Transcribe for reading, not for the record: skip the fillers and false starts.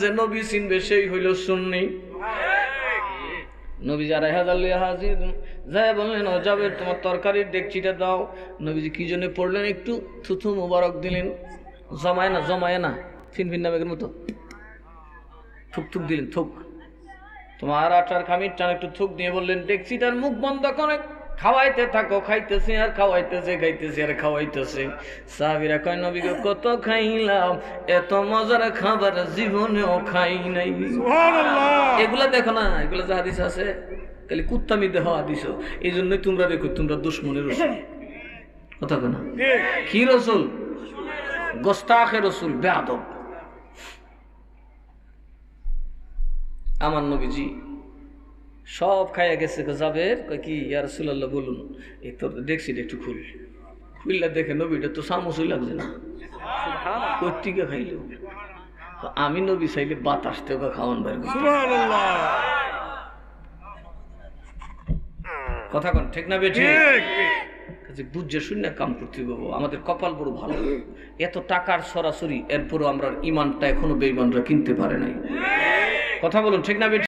যে নবী চিনবে সেই হইল সুন্নি। নবী যারা হাজার হাজির যায় বললেন ও যাবে তোমার তরকারির ডেকচিটা দাও। নবীজি কি জন্য পড়লেন, একটু থুথু মুবারক দিলেন, জমায় না ফিনফিন নামের মতো থুক থুক দিলেন, থুক। তোমার আটার খামির টান একটু থুক দিয়ে বললেন ডেকচিটার মুখ বন্ধ করে খাওয়াইতে থাকো। খাইতেছে আর খাওয়াইতেছে, খাইতেছে আর খাওয়াইতেছে। সাহাবীরা কয় নবী গো কত খাইলাম, এত মজার খাবার জীবনেও খাই নাই। সুবহানাল্লাহ। এগুলা দেখো না, এগুলা যে হাদিস আছে খালি কুত্তামি দেহ হাদিস, এই জন্যই তোমরা দেখো তোমরা দুশ্মনের রসুল। কথা কো না, কি রসুল? গোস্তাখে রসুল, বেয়াদব। আমার নবীজি সব খাইয়া গেছে, যাবের কয় কি ইয়া রাসূলুল্লাহ বলুন, এই তোর দেখছি একটু খুললা দেখে নবীটা তো সামুসই লাগছে না, কর্তিকে খাইল। আমি নবী চাইলে বাতাস থেকে খাওয়ান বাইর। সুবহানাল্লাহ। কথা কন ঠিক না বেঠিক? বুঝে শুনে কাম করতে বাবু, আমাদের কপাল বড় ভালো, এত টাকার সরাসরি, এরপরও আমরা ইমানটা এখনো বেঈমানরা কিনতে পারে নাই। কথা বলুন ঠিক না বেঠিক?